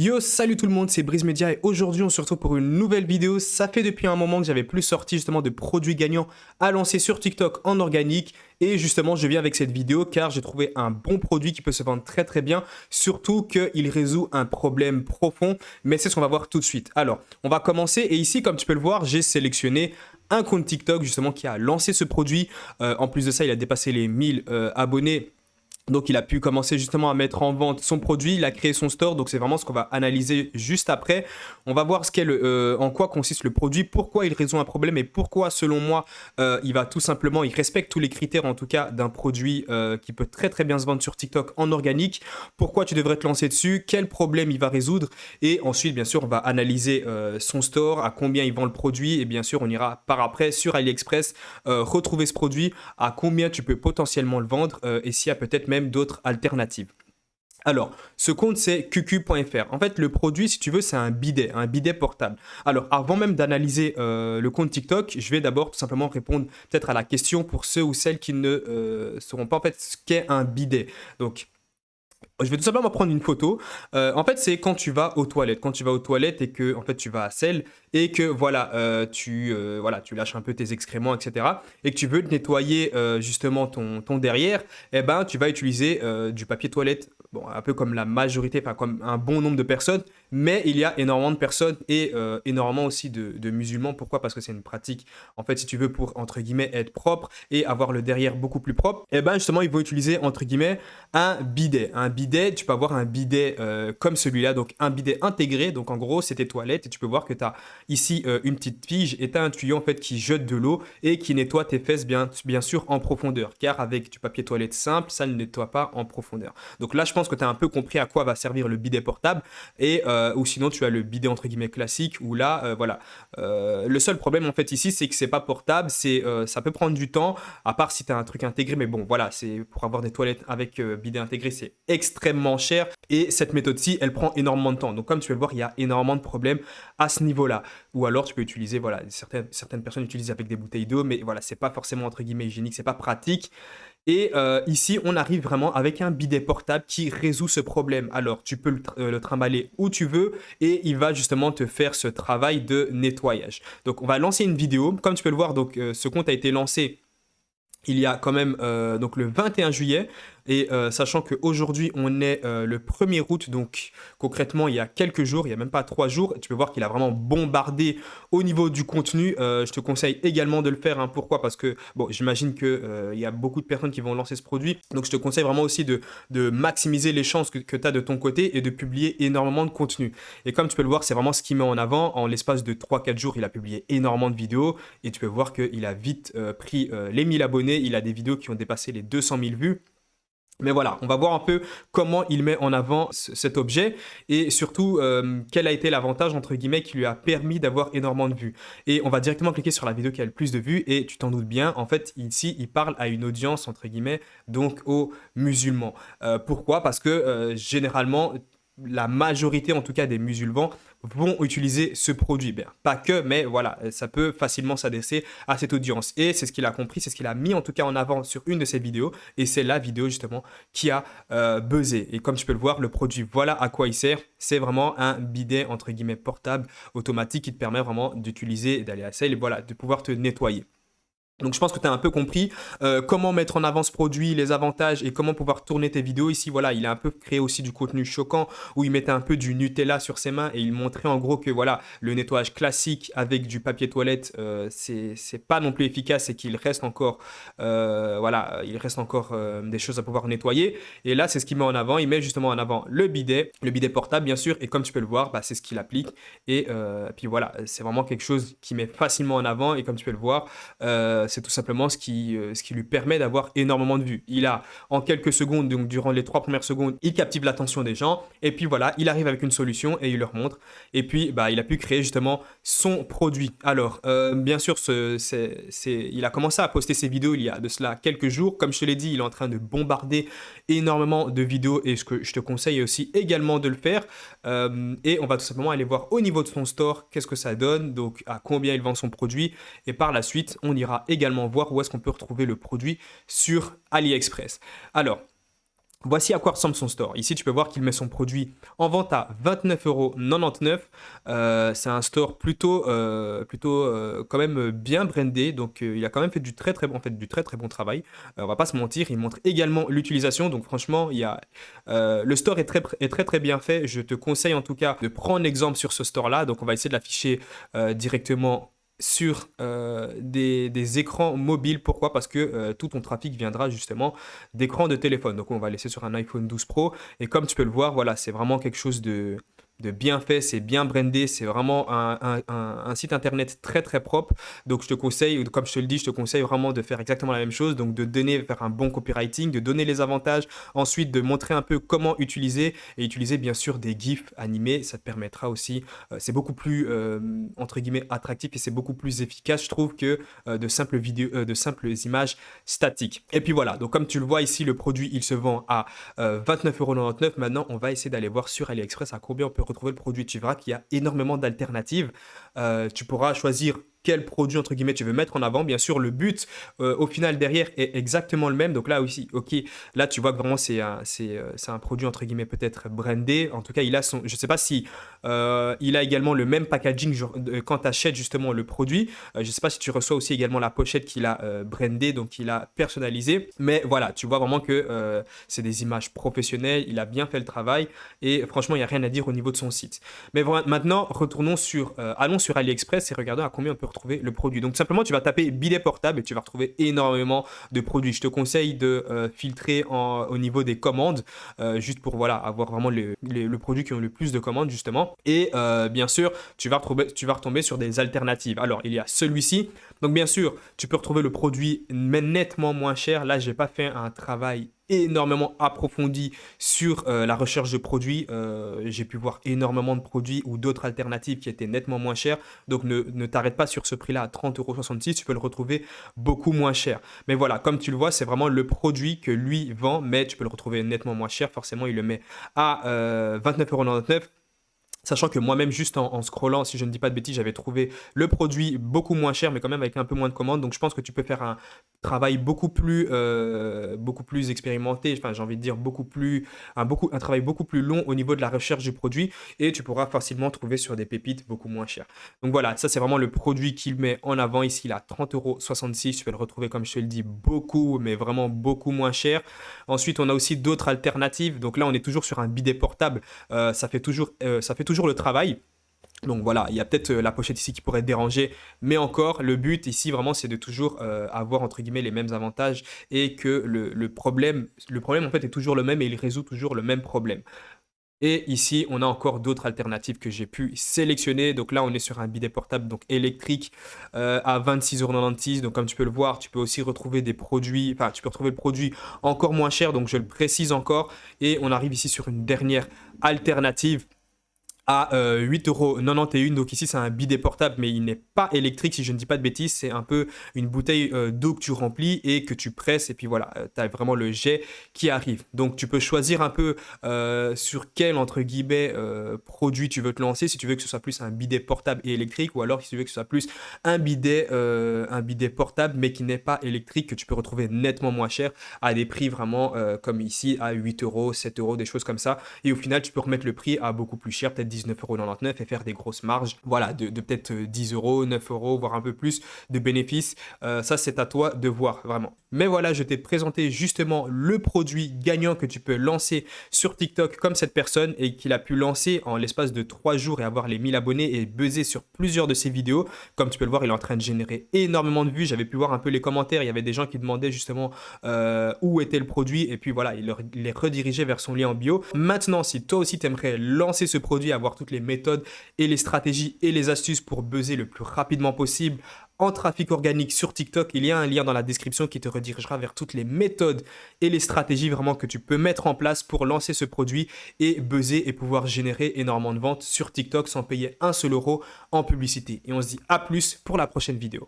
Yo, salut tout le monde, c'est Briz Media et aujourd'hui on se retrouve pour une nouvelle vidéo. Ça fait depuis un moment que j'avais plus sorti justement de produits gagnants à lancer sur TikTok en organique et justement je viens avec cette vidéo car j'ai trouvé un bon produit qui peut se vendre très bien, surtout qu'il résout un problème profond, mais c'est ce qu'on va voir tout de suite. Alors, on va commencer et ici comme tu peux le voir, j'ai sélectionné un compte TikTok justement qui a lancé ce produit. En plus de ça, il a dépassé les 1000 abonnés. Donc il a pu commencer justement à mettre en vente son produit, il a créé son store, donc c'est vraiment ce qu'on va analyser juste après. On va voir en quoi consiste le produit, pourquoi il résout un problème et pourquoi selon moi il respecte tous les critères en tout cas d'un produit qui peut très bien se vendre sur TikTok en organique. Pourquoi tu devrais te lancer dessus, quel problème il va résoudre et ensuite bien sûr on va analyser son store, à combien il vend le produit et bien sûr on ira par après sur AliExpress retrouver ce produit, à combien tu peux potentiellement le vendre et s'il y a peut-être même d'autres alternatives. Alors, ce compte, c'est qq.fr. En fait, le produit, si tu veux, c'est un bidet portable. Alors, avant même d'analyser le compte TikTok, je vais d'abord tout simplement répondre peut-être à la question pour ceux ou celles qui ne sauront pas en fait ce qu'est un bidet. Donc, je vais tout simplement prendre une photo. En fait, c'est quand tu vas aux toilettes. Quand tu vas aux toilettes et que en fait, tu vas à selle et que voilà, tu lâches un peu tes excréments, etc. Et que tu veux nettoyer justement ton derrière, eh ben, tu vas utiliser du papier toilette. Bon, un peu comme la majorité, enfin comme un bon nombre de personnes, mais il y a énormément de personnes et énormément aussi de musulmans. Pourquoi? Parce que c'est une pratique, en fait, si tu veux, pour, entre guillemets, être propre et avoir le derrière beaucoup plus propre, eh ben, justement, ils vont utiliser, entre guillemets, un bidet. Un bidet, tu peux avoir un bidet comme celui-là, donc un bidet intégré. Donc en gros, c'est tes toilettes et tu peux voir que tu as ici une petite tige et tu as un tuyau en fait qui jette de l'eau et qui nettoie tes fesses bien sûr en profondeur. Car avec du papier toilette simple, ça ne nettoie pas en profondeur. Donc là, je pense que tu as un peu compris à quoi va servir le bidet portable et ou sinon tu as le bidet entre guillemets classique où là, voilà. Le seul problème en fait ici, c'est que c'est pas portable, ça peut prendre du temps, à part si tu as un truc intégré, mais bon, voilà, c'est pour avoir des toilettes avec bidet intégré, c'est extrêmement cher et cette méthode-ci, elle prend énormément de temps. Donc comme tu peux le voir, il y a énormément de problèmes à ce niveau-là. Ou alors tu peux utiliser, voilà, certaines personnes utilisent avec des bouteilles d'eau, mais voilà, c'est pas forcément entre guillemets hygiénique, c'est pas pratique. Et ici, on arrive vraiment avec un bidet portable qui résout ce problème. Alors, tu peux le trimballer où tu veux et il va justement te faire ce travail de nettoyage. Donc, on va lancer une vidéo. Comme tu peux le voir, donc, ce compte a été lancé il y a quand même donc le 21 juillet et sachant qu'aujourd'hui on est le 1er août, donc concrètement il y a quelques jours, il n'y a même pas 3 jours, tu peux voir qu'il a vraiment bombardé au niveau du contenu. Je te conseille également de le faire, hein. Pourquoi? Parce que bon, j'imagine qu'il y a beaucoup de personnes qui vont lancer ce produit, donc je te conseille vraiment aussi de maximiser les chances que tu as de ton côté et de publier énormément de contenu. Et comme tu peux le voir, c'est vraiment ce qu'il met en avant. En l'espace de 3-4 jours, il a publié énormément de vidéos et tu peux voir qu'il a vite pris les 1000 abonnés. Il a des vidéos qui ont dépassé les 200 000 vues. Mais voilà, on va voir un peu comment il met en avant cet objet et surtout quel a été l'avantage entre guillemets qui lui a permis d'avoir énormément de vues. Et on va directement cliquer sur la vidéo qui a le plus de vues et tu t'en doutes bien, en fait ici il parle à une audience entre guillemets, donc aux musulmans. Pourquoi? Parce que généralement la majorité en tout cas des musulmans vont utiliser ce produit. Bien, pas que, mais voilà, ça peut facilement s'adresser à cette audience. Et c'est ce qu'il a compris, c'est ce qu'il a mis en tout cas en avant sur une de ses vidéos. Et c'est la vidéo justement qui a buzzé. Et comme tu peux le voir, le produit, voilà à quoi il sert. C'est vraiment un bidet entre guillemets portable automatique qui te permet vraiment d'utiliser, d'aller à selle et voilà, de pouvoir te nettoyer. Donc je pense que tu as un peu compris comment mettre en avant ce produit, les avantages et comment pouvoir tourner tes vidéos. Ici, voilà, il a un peu créé aussi du contenu choquant où il mettait un peu du Nutella sur ses mains et il montrait en gros que voilà, le nettoyage classique avec du papier toilette, c'est pas non plus efficace et qu'il reste encore, il reste encore des choses à pouvoir nettoyer. Et là, c'est ce qu'il met en avant. Il met justement en avant le bidet portable bien sûr. Et comme tu peux le voir, bah, c'est ce qu'il applique. Et puis voilà, c'est vraiment quelque chose qui met facilement en avant. Et comme tu peux le voir, c'est tout simplement ce qui lui permet d'avoir énormément de vues. Il a en quelques secondes, donc durant les 3 premières secondes, il captive l'attention des gens et puis voilà, il arrive avec une solution et il leur montre. Et puis bah, il a pu créer justement son produit. Alors bien sûr, il a commencé à poster ses vidéos il y a de cela quelques jours. Comme je te l'ai dit, il est en train de bombarder énormément de vidéos et ce que je te conseille aussi également de le faire. Et on va tout simplement aller voir au niveau de son store qu'est-ce que ça donne, donc à combien il vend son produit et par la suite on ira également voir où est-ce qu'on peut retrouver le produit sur AliExpress. Alors, Voici à quoi ressemble son store. Ici, tu peux voir qu'il met son produit en vente à 29,99 €. C'est un store plutôt quand même bien brandé. Donc, il a quand même fait du très très bon, en fait, du très très bon travail. On va pas se mentir. Il montre également l'utilisation. Donc, franchement, le store est très très bien fait. Je te conseille en tout cas de prendre l'exemple sur ce store-là. Donc, on va essayer de l'afficher directement sur des écrans mobiles. Pourquoi? Parce que tout ton trafic viendra justement d'écran de téléphone. Donc on va laisser sur un iPhone 12 Pro. Et comme tu peux le voir, voilà, c'est vraiment quelque chose de bien fait, c'est bien brandé, c'est vraiment un site internet très très propre. Donc je te conseille, comme je te le dis, je te conseille vraiment de faire exactement la même chose. Donc de faire un bon copywriting, de donner les avantages, ensuite de montrer un peu comment utiliser et utiliser bien sûr des GIFs animés. Ça te permettra aussi, c'est beaucoup plus entre guillemets attractif et c'est beaucoup plus efficace, je trouve, que de simples vidéos, de simples images statiques. Et puis voilà, donc comme tu le vois ici, le produit il se vend à 29,99 €. Maintenant, on va essayer d'aller voir sur AliExpress à combien on peut retrouver le produit. Tu verras qu'il y a énormément d'alternatives. Tu pourras choisir quel produit entre guillemets tu veux mettre en avant. Bien sûr, le but au final derrière est exactement le même. Donc là aussi, ok, là tu vois que vraiment c'est un produit entre guillemets peut-être brandé. En tout cas, il a son, je sais pas si il a également le même packaging quand tu achètes justement le produit. Je sais pas si tu reçois aussi également la pochette qu'il a brandée, donc il a personnalisé. Mais voilà, tu vois vraiment que c'est des images professionnelles. Il a bien fait le travail et franchement, il n'y a rien à dire au niveau de son site. Mais voilà, maintenant, allons sur AliExpress et regardons à combien on peut retrouver le produit. Donc simplement, tu vas taper bidet portable et tu vas retrouver énormément de produits. Je te conseille de filtrer au niveau des commandes, juste pour voilà, avoir vraiment le produit qui ont le plus de commandes justement. Et bien sûr, tu vas retomber sur des alternatives. Alors, il y a celui-ci. Donc bien sûr, tu peux retrouver le produit mais nettement moins cher. Là, j'ai pas fait un travail énormément approfondi sur la recherche de produits. J'ai pu voir énormément de produits ou d'autres alternatives qui étaient nettement moins chères. Donc ne t'arrête pas sur ce prix-là à 30,66 €. Tu peux le retrouver beaucoup moins cher. Mais voilà, comme tu le vois, c'est vraiment le produit que lui vend, mais tu peux le retrouver nettement moins cher. Forcément, il le met à 29,99 €. Sachant que moi-même, juste en scrollant, si je ne dis pas de bêtises, j'avais trouvé le produit beaucoup moins cher, mais quand même avec un peu moins de commandes. Donc, je pense que tu peux faire un travail beaucoup plus expérimenté. Enfin, j'ai envie de dire un travail beaucoup plus long au niveau de la recherche du produit. Et tu pourras facilement trouver sur des pépites beaucoup moins chères. Donc voilà, ça c'est vraiment le produit qu'il met en avant. Ici, il a 30,66 €. Tu peux le retrouver, comme je te le dis, beaucoup, mais vraiment beaucoup moins cher. Ensuite, on a aussi d'autres alternatives. Donc là, on est toujours sur un bidet portable. Ça fait toujours le travail. Donc voilà, il y a peut-être la pochette ici qui pourrait déranger, mais encore, le but ici vraiment c'est de toujours avoir entre guillemets les mêmes avantages et que le problème en fait est toujours le même et il résout toujours le même problème. Et ici, on a encore d'autres alternatives que j'ai pu sélectionner. Donc là, on est sur un bidet portable donc électrique à 26,96 €. Donc comme tu peux le voir, tu peux aussi retrouver des produits, enfin tu peux retrouver le produit encore moins cher, donc je le précise encore. Et on arrive ici sur une dernière alternative à 8,91 €. Donc ici, c'est un bidet portable, mais il n'est pas électrique, si je ne dis pas de bêtises. C'est un peu une bouteille d'eau que tu remplis et que tu presses. Et puis voilà, tu as vraiment le jet qui arrive. Donc tu peux choisir un peu sur quel, entre guillemets, produit tu veux te lancer. Si tu veux que ce soit plus un bidet portable et électrique, ou alors si tu veux que ce soit plus un bidet portable, mais qui n'est pas électrique, que tu peux retrouver nettement moins cher, à des prix vraiment comme ici, à 8 €, 7 €, des choses comme ça. Et au final, tu peux remettre le prix à beaucoup plus cher, peut-être 19,99 € et faire des grosses marges, voilà, de peut-être 10 €, 9 €, voire un peu plus de bénéfices. Ça, c'est à toi de voir, vraiment. Mais voilà, je t'ai présenté justement le produit gagnant que tu peux lancer sur TikTok comme cette personne et qu'il a pu lancer en l'espace de 3 jours et avoir les 1000 abonnés et buzzer sur plusieurs de ses vidéos. Comme tu peux le voir, il est en train de générer énormément de vues. J'avais pu voir un peu les commentaires. Il y avait des gens qui demandaient justement où était le produit et puis voilà, il les redirigeait vers son lien en bio. Maintenant, si toi aussi tu aimerais lancer ce produit, avoir toutes les méthodes et les stratégies et les astuces pour buzzer le plus rapidement possible en trafic organique sur TikTok, il y a un lien dans la description qui te redirigera vers toutes les méthodes et les stratégies vraiment que tu peux mettre en place pour lancer ce produit et buzzer et pouvoir générer énormément de ventes sur TikTok sans payer un seul euro en publicité. Et on se dit à plus pour la prochaine vidéo.